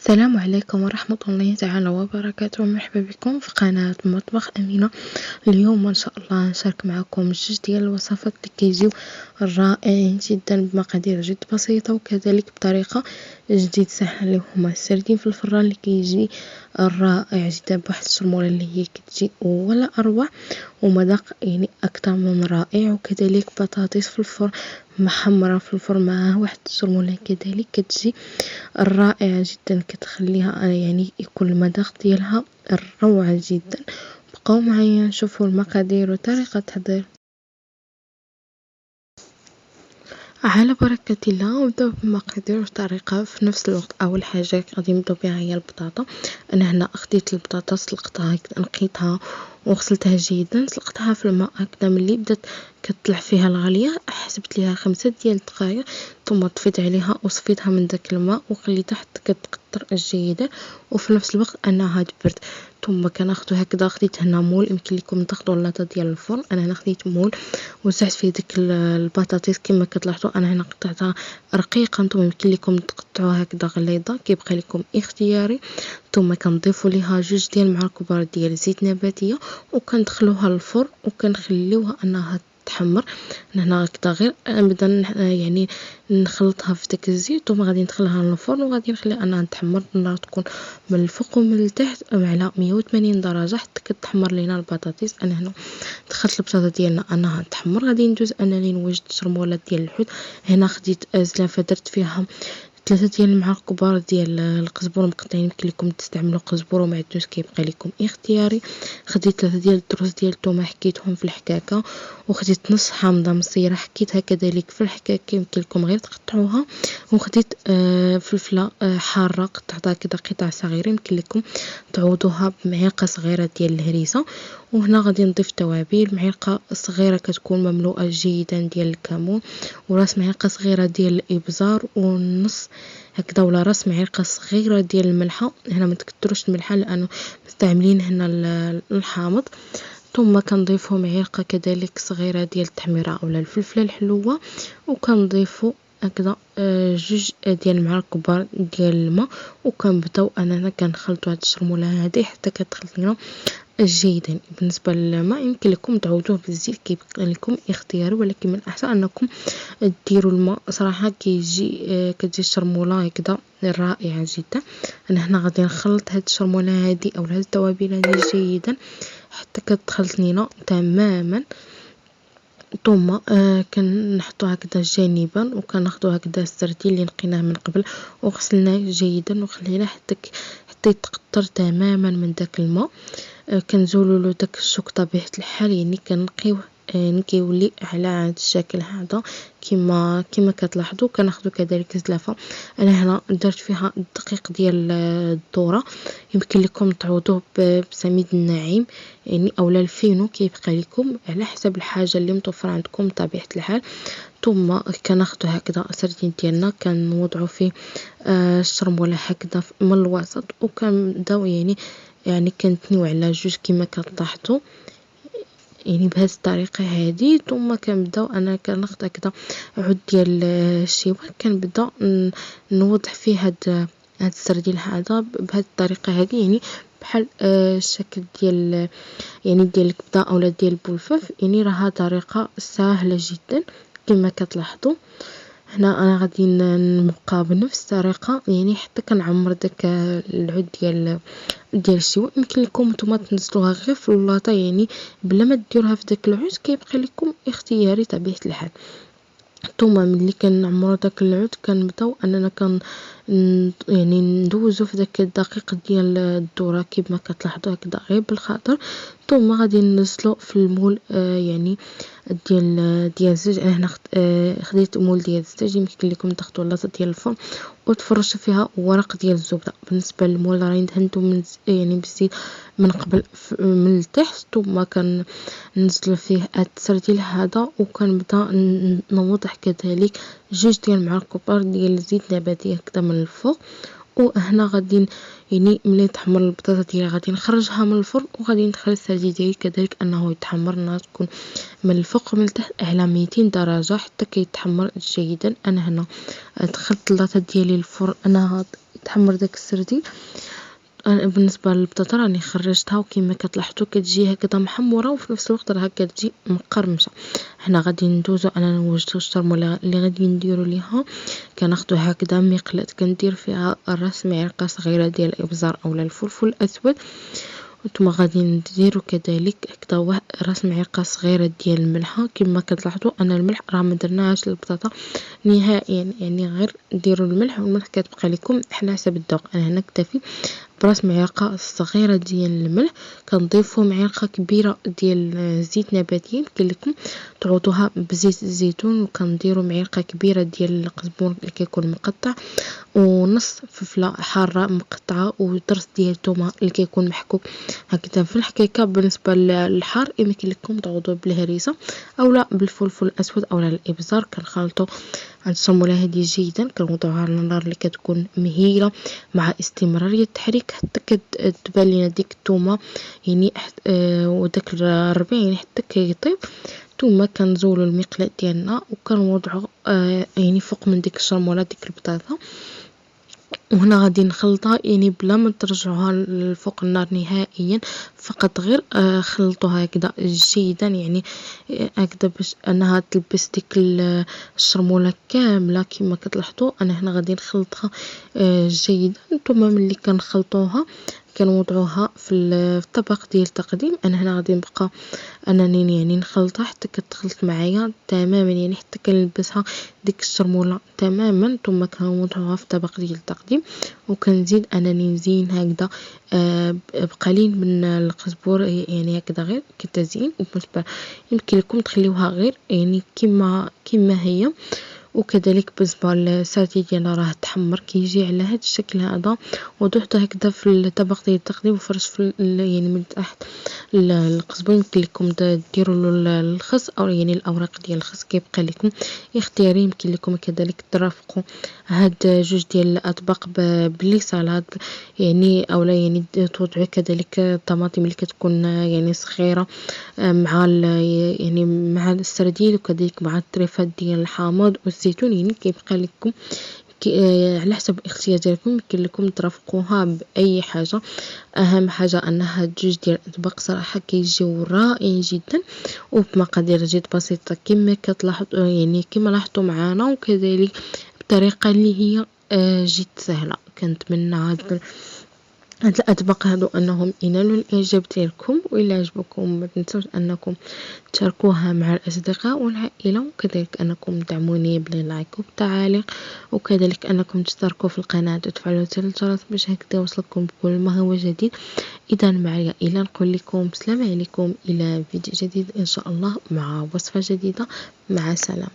السلام عليكم ورحمة الله تعالى وبركاته. مرحبا بكم في قناة مطبخ أمينة. اليوم إن شاء الله نشارك معكم جوج ديال الوصفات اللي كيجيو رائعين جدا بمقادير جد بسيطة وكذلك بطريقة جديد سهلة، اللي هما السردين في الفران اللي كيجي رائع جدا بواحد الشرمولة اللي هي كتجي ولا أروع ومذاق يعني أكثر من رائع، وكذلك بطاطس في الفرن محمرة في الفرن مع واحد الشرمولة كذلك كتجي رائعة جدا، كتخليها يعني يكون المذاق ديالها روعة جدا. بقاو معايا نشوفوا المقادير وطريقة التحضير على بركة الله. ونبداو بالمقادير والطريقة في نفس الوقت. أول حاجة غادي نبداو بها هي البطاطا. أنا هنا أخديت البطاطا سلقتها هكذا، نقيتها وغسلتها جيدا، سلقتها في الماء هكذا. ملي بدات كتطلع فيها الغلية حسبت ليها 5 ديال الدقائق، ثم طفيت عليها وصفيتها من داك الماء وخليتها حتى كتقطر جيدا، وفي نفس الوقت انها تبرد. ثم كناخدو هكذا، خديت هنا مول، يمكن لكم تاخدوا لاطه ديال الفرن، انا هنا خديت مول وزعت فيه ديك البطاطس كما كتلاحظوا. انا هنا قطعتها رقيقه، نتوما يمكن لكم تقطعوها هكذا غليظه، كيبقى لكم اختياري. ثم كنضيفوا ليها 2 ديال المعالق كبار ديال زيت نباتيه، وكندخلوها للفرن وكنخليوها انها تحمر. هنا هكذا غير نبدا يعني نخلطها في داك الزيت، ثم غادي ندخلها للفرن وغادي نخليها انها تحمر. النار تكون من الفوق ومن التحت على 180 درجه حتى كتحمر لينا البطاطس. انا هنا دخلت البطاطا ديالنا انها تحمر. غادي ندوز انني نوجد شرموله ديال الحوت. هنا خديت زلافه درت فيها 3 ديال المعالق كبار ديال القزبور مقطعين، يمكن لكم تستعملوا قزبور وما عندوش كيبقى لكم اختياري. خديت 3 ديال الدروس ديال الثومه حكيتهم في الحكاكه، وخديت نص حامضه مصيره حكيتها كذلك في الحكاكه، يمكن لكم غير تقطعوها. وخديت فلفله حاره قطعتها كذا قطع صغيره، يمكن لكم تعوضوها بمعلقه صغيره ديال الهريسه. وهنا غادي نضيف توابل، معلقه صغيره كتكون مملوءه جيدا ديال الكمون، وراس معلقه صغيره ديال الابزار، ونص هكذا ولا راس معلقه صغيره ديال الملحه. هنا ما تكثروش الملحه لانه مستعملين هنا الحامض. ثم كنضيفوا معلقه كذلك صغيره ديال التحميره اولا الفلفله الحلوه، وكنضيفوا هكذا 2 ديال المعالق كبار ديال الماء، وكنبداو اننا كنخلطوا هاد الشرموله هذه حتى كتخلط لنا جيدا. بالنسبه للماء يمكن لكم تعوضوه بالزيت، كيبقى لكم اختياري، ولكن من الاحسن انكم ديروا الماء. صراحه كتجي الشرموله هكذا رائعه جدا. انا هنا غادي نخلط هاد الشرموله هذه او هاد التوابل هذه جيدا حتى كتخلط لينا تماما. ثم كنحطوها هكذا جانبا، وكناخدو هكذا السردين اللي نقيناه من قبل وغسلناه جيدا وخليناه حتى يتقطر تماما من داك الماء. كنزولوا له داك الشوك طبيعه الحال، يعني كنقيوه كيولي على هذا الشكل هذا كما كتلاحظوا. كناخذوا كذلك زلافه، انا هنا درت فيها الدقيق ديال الذره، يمكن لكم تعوضوه بسميد الناعم يعني اولا الفينو، كيبقى لكم على حسب الحاجه اللي متوفره عندكم بطبيعه الحال. ثم كناخذوا هكذا السردين ديالنا كنوضعوا فيه الشرموله هكذا من الوسط، وكنبداو يعني كنتنيو على 2 كما كتلاحظوا يعني بهذه الطريقه هذه. ثم كنبداو انا كناخذ هكذا عود ديال الشيوه، كنبدا نوضع فيه هاد السردين هذا بهذه الطريقه هذه، يعني بحال الشكل ديال يعني ديال الكبده اولا ديال البلفاف. يعني راها طريقه سهله جدا كما كتلاحظوا. هنا انا غادي نبقى بنفس الطريقه، يعني حتى كنعمر داك العود ديال الشيوه. يمكن لكم نتوما تنزلوها غير في اللاطه، يعني بلا ما ديروها في داك العود، كيبقى لكم اختياري طبيعه الحال. ثم ملي كنعمروا داك العود كنبداو اننا يعني ندوزو في داك الدقيق ديال الذره كما كتلاحظوا هكذا غير بالخاطر. ثم غادي ننزلو في المول يعني ديال الزيت. انا هنا خديت مول ديال الزيت، يمكن لكم تاخذوا لاطه ديال الفرن وتفرشوا فيها ورق ديال الزبده. بالنسبه للمول راني دهنته من يعني بالزيت من قبل من التحت. ثم كننزل فيه السردين هذا، وكنبدا نوضع كذلك 2 ديال المعالق كبار ديال الزيت نباتي هكذا من الفوق. وهنا غادي يعني ملي تحمر البطاطا ديالي غادي نخرجها من الفرن، وغادي ندخل السردين ديالي كذلك انه يتحمر. النار تكون من الفوق ومن التحت على 200 درجه حتى كيتحمر جيدا. انا هنا دخلت اللاطه ديالي الفرن انها يتحمر داك السردين. أنا بالنسبة للبطاطا راني خرجتها وكيما كتلاحظوا كتجي هكذا محمرة وفي نفس الوقت راها كتجي مقرمشة. حنا غادي ندوزو انا نوجدو الشرموله اللي غادي نديرو ليها. كناخدو هكذا مقلاة كندير فيها راس معلقة صغيرة ديال الابزار اولا الفلفل الاسود، وانتم غادي نديرو كذلك هكذا راس معلقة صغيرة ديال الملحة. كما كتلاحظوا انا الملح راه ما درناهاش للبطاطا نهائيا، يعني غير ديروا الملح، والملح كتبقى لكم على حسب الذوق. انا هنا نكتفي براس معلقة صغيرة ديال الملح. كنضيفو معلقة كبيرة ديال زيت نباتي، يمكن لكم تعوضوها بزيت الزيتون، وكنديرو معلقة كبيرة ديال القزبور اللي كيكون مقطع، ونص فلفلة حارة مقطعة، ودرس ديال الثومة اللي كيكون محكوك هكذا. في الحقيقة بالنسبة للحار يمكن لكم تعوضوه بالهريسة اولا بالفلفل الاسود اولا الابزار. كنخلطو الشرموله هذه جيدا، كنوضعوها على النار اللي كتكون مهيله مع استمراريه التحريك حتى كتبان لينا ديك الثومه، يعني وداك الربيع يعني حتى كيطيب. ثم كنزولوا المقلاة ديالنا وكنوضعوا يعني فوق من ديك الشرموله ديك البطاطا، وهنا غادي نخلطها يعني بلا ما ترجعوها لفوق النار نهائيا، فقط غير خلطوها هكذا جيدا، يعني هكذا باش انها تلبس ديك الشرموله كامله. كما كتلاحظوا انا هنا غادي نخلطها جيدا. ثم ملي كنخلطوها كنوضعوها في الطبق ديال التقديم. انا هنا غادي نبقى انني يعني نخلطها حتى كتخلط معايا تماما، يعني حتى كنلبسها ديك الشرموله تماما. ثم كنوضعوها في طبق ديال التقديم، وكنزيد انني نزين هكذا بقليل من القزبور، يعني هكذا غير كتزيين. وبالنسبه يمكن لكم تخليوها غير يعني كما هي. وكذلك بالنسبه للساتي ديالنا راه تحمر كيجي على هذا الشكل هذا، وضعته هكذا في الطبق ديال التقديم وفرش في يعني من تحت القزبر. يمكن لكم ديروا له الخس او يعني الاوراق ديال الخس، كيبقى لكم اختياري. يمكن لكم كذلك ترافقوا هاد جوج ديال الاطباق بلي سالاد، يعني اولا يعني توضعوا كذلك الطماطم اللي كتكون يعني صغيره مع يعني مع السردين، وكذلك مع الطريفات ديال الحامض والزيتون. يعني كيبقى لكم على حسب الاختيار ديالكم، يمكن لكم ترافقوها باي حاجه. اهم حاجه انها جوج ديال الاطباق صراحه كيجيو رائعين جدا وبمقادير جد بسيطه كما كتلاحظوا، يعني كما لاحظتوا معنا، وكذلك بطريقه اللي هي جد سهله. كنتمنى هاد الاطباق هادو انهم ينالوا الاعجاب ديالكم، والى عجبكم ما تنسوش انكم تشاركوها مع الاصدقاء والعائله، وكذلك انكم تدعموني باللايك وبالتعاليق، وكذلك انكم تشتركوا في القناه وتفعلوا زر الجرس باش هكذا يوصلكم بكل ما هو جديد. اذا معايا الى نقول لكم السلام عليكم، الى فيديو جديد ان شاء الله مع وصفه جديده. مع السلامه.